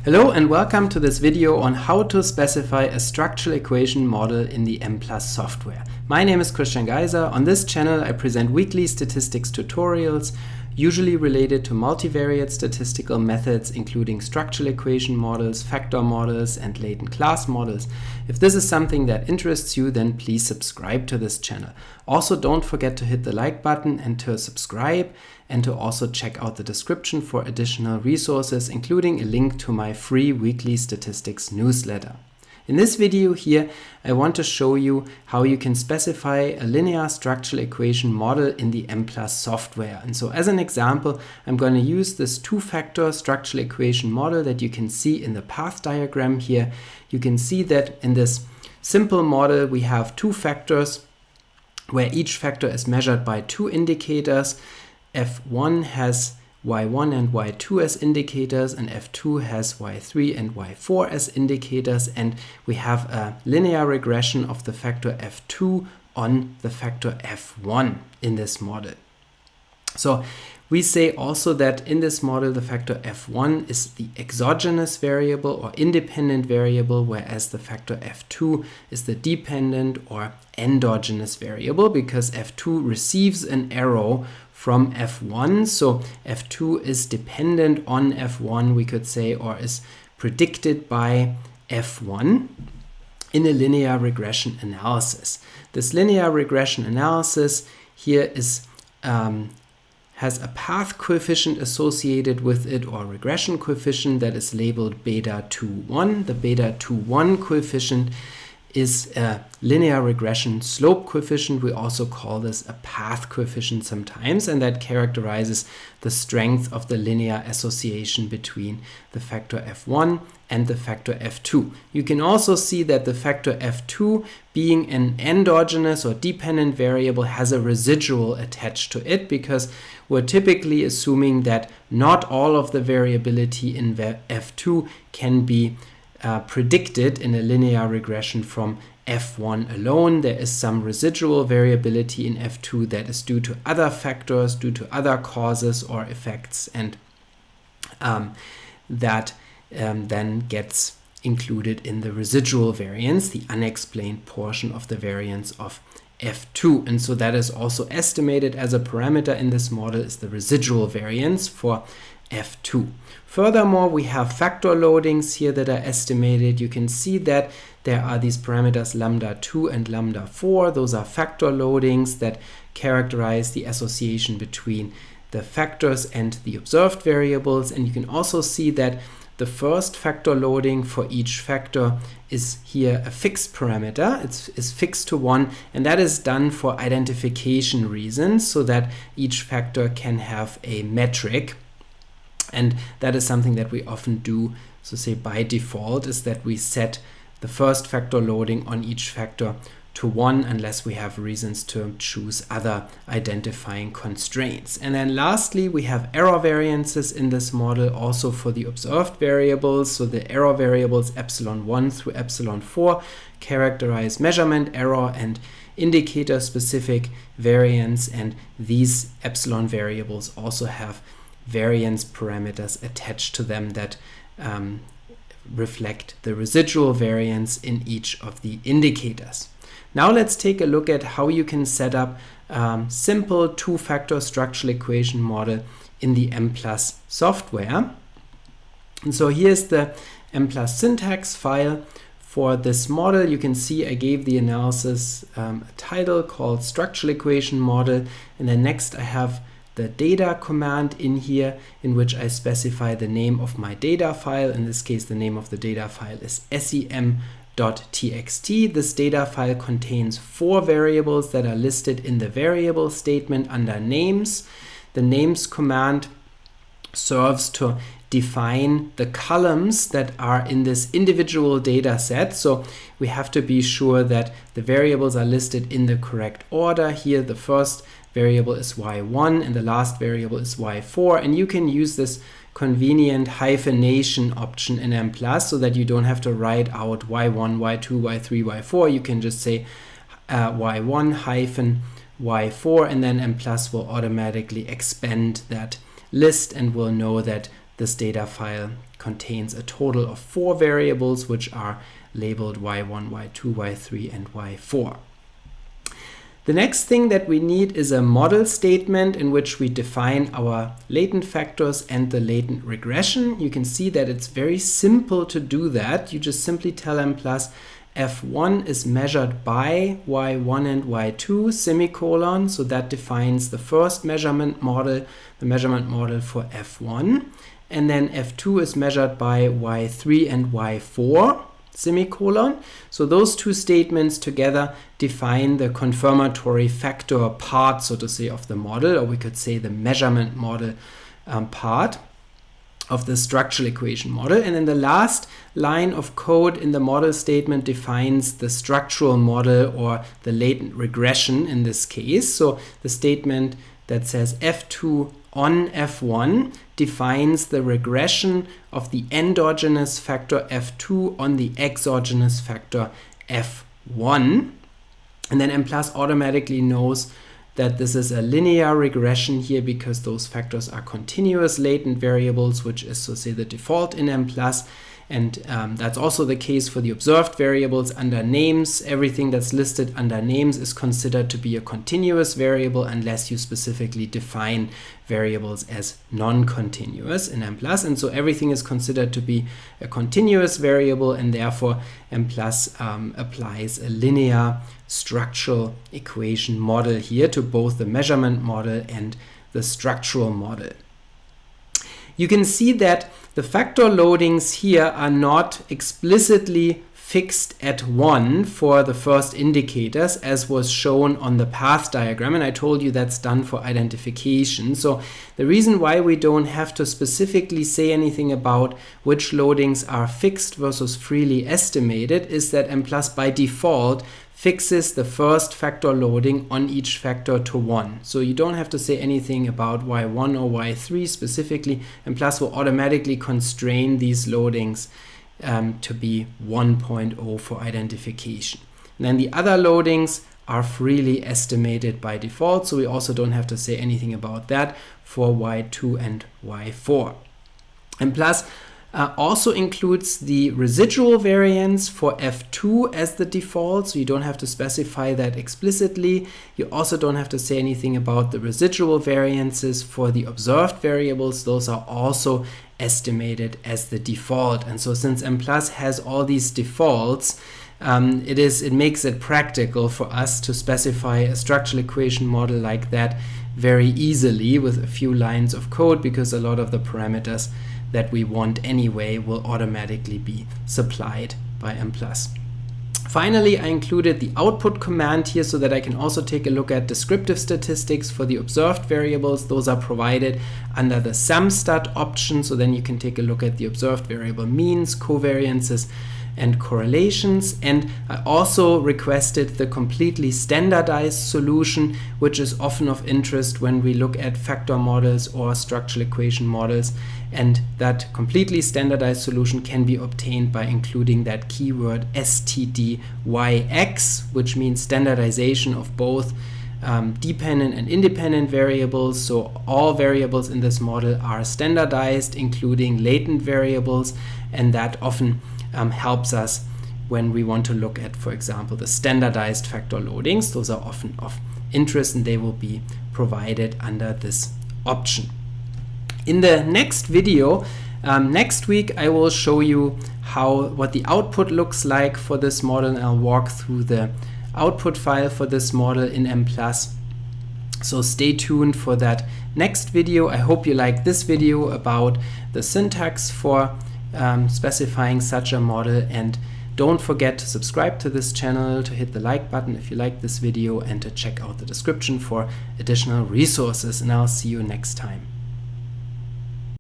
Hello and welcome to this video on how to specify a structural equation model in the Mplus software. My name is Geiser. On this channel I present weekly statistics tutorials, usually related to multivariate statistical methods including structural equation models, factor models and latent class models. If this is something that interests you, then please subscribe to this channel. Also, don't forget to hit the like button and to subscribe, and to also check out the description for additional resources, including a link to my free weekly statistics newsletter. In this video here, I want to show you how you can specify a linear structural equation model in the Mplus software. And so as an example, I'm going to use this two-factor structural equation model that you can see in the path diagram here. You can see that in this simple model, we have two factors where each factor is measured by two indicators. F1 has y1 and y2 as indicators, and f2 has y3 and y4 as indicators, and we have a linear regression of the factor f2 on the factor f1 in this model. So we say also that in this model the factor f1 is the exogenous variable or independent variable, whereas the factor f2 is the dependent or endogenous variable, because f2 receives an arrow from f1, so f2 is dependent on f1, we could say, or is predicted by f1 in a linear regression analysis. This linear regression analysis here is has a path coefficient associated with it, or regression coefficient, that is labeled beta 21. The beta 21 coefficient is a linear regression slope coefficient. We also call this a path coefficient sometimes, and that characterizes the strength of the linear association between the factor f1 and the factor f2. You can also see that the factor f2, being an endogenous or dependent variable, has a residual attached to it, because we're typically assuming that not all of the variability in f2 can be predicted in a linear regression from f1 alone. There is some residual variability in f2 that is due to other factors, due to other causes or effects, and that then gets included in the residual variance, the unexplained portion of the variance of f2. And so that is also estimated as a parameter in this model, is the residual variance for f2. Furthermore, we have factor loadings here that are estimated. You can see that there are these parameters lambda 2 and lambda 4. Those are factor loadings that characterize the association between the factors and the observed variables. And you can also see that the first factor loading for each factor is here a fixed parameter. It's fixed to 1, and that is done for identification reasons, so that each factor can have a metric. And that is something that we often do, so say by default, is that we set the first factor loading on each factor to 1 unless we have reasons to choose other identifying constraints. And then lastly, we have error variances in this model also for the observed variables. So the error variables epsilon 1 through epsilon 4 characterize measurement error and indicator specific variance, and these epsilon variables also have variance parameters attached to them that reflect the residual variance in each of the indicators. Now let's take a look at how you can set up simple two-factor structural equation model in the Mplus software. And so here's the Mplus syntax file for this model. You can see I gave the analysis a title called structural equation model, and then next I have the data command in here, in which I specify the name of my data file. In this case, the name of the data file is sem.txt. This data file contains 4 variables that are listed in the variable statement under names. The names command serves to define the columns that are in this individual data set. So we have to be sure that the variables are listed in the correct order. Here the first variable is y1 and the last variable is y4, and you can use this convenient hyphenation option in Mplus so that you don't have to write out y1, y2, y3, y4. You can just say y1 hyphen y4, and then Mplus will automatically expand that list and will know that this data file contains a total of 4 variables, which are labeled y1, y2, y3, and y4. The next thing that we need is a model statement in which we define our latent factors and the latent regression. You can see that it's very simple to do that. You just simply tell Mplus f1 is measured by y1 and y2 semicolon. So that defines the first measurement model, the measurement model for f1. And then f2 is measured by y3 and y4 semicolon. So those two statements together define the confirmatory factor part, so to say, of the model, or we could say the measurement model part of the structural equation model. And then the last line of code in the model statement defines the structural model or the latent regression in this case. So the statement that says f2 on f1 defines the regression of the endogenous factor f2 on the exogenous factor f1. And then Mplus automatically knows that this is a linear regression here because those factors are continuous latent variables, which is, so say, the default in Mplus. And that's also the case for the observed variables under names. Everything that's listed under names is considered to be a continuous variable unless you specifically define variables as non-continuous in Mplus. And so everything is considered to be a continuous variable, and therefore Mplus applies a linear structural equation model here to both the measurement model and the structural model. You can see that the factor loadings here are not explicitly fixed at 1 for the first indicators, as was shown on the path diagram, and I told you that's done for identification. So the reason why we don't have to specifically say anything about which loadings are fixed versus freely estimated is that Mplus by default fixes the first factor loading on each factor to 1. So you don't have to say anything about y1 or y3 specifically, and Mplus will automatically constrain these loadings to be 1.0 for identification. And then the other loadings are freely estimated by default, so we also don't have to say anything about that for y2 and y4. Mplus also includes the residual variance for f2 as the default, so you don't have to specify that explicitly. You also don't have to say anything about the residual variances for the observed variables. Those are also estimated as the default. And so since Mplus has all these defaults, it makes it practical for us to specify a structural equation model like that very easily with a few lines of code, because a lot of the parameters that we want anyway will automatically be supplied by Mplus. Finally, I included the output command here so that I can also take a look at descriptive statistics for the observed variables. Those are provided under the SumStat option, so then you can take a look at the observed variable means, covariances, and correlations. And I also requested the completely standardized solution, which is often of interest when we look at factor models or structural equation models. And that completely standardized solution can be obtained by including that keyword stdyx, which means standardization of both dependent and independent variables. So all variables in this model are standardized, including latent variables, and that often helps us when we want to look at, for example, the standardized factor loadings. Those are often of interest, and they will be provided under this option. In the next video, next week, I will show you what the output looks like for this model, and I'll walk through the output file for this model in Mplus. So stay tuned for that next video. I hope you like this video about the syntax for specifying such a model, and don't forget to subscribe to this channel, to hit the like button if you like this video, and to check out the description for additional resources, and I'll see you next time.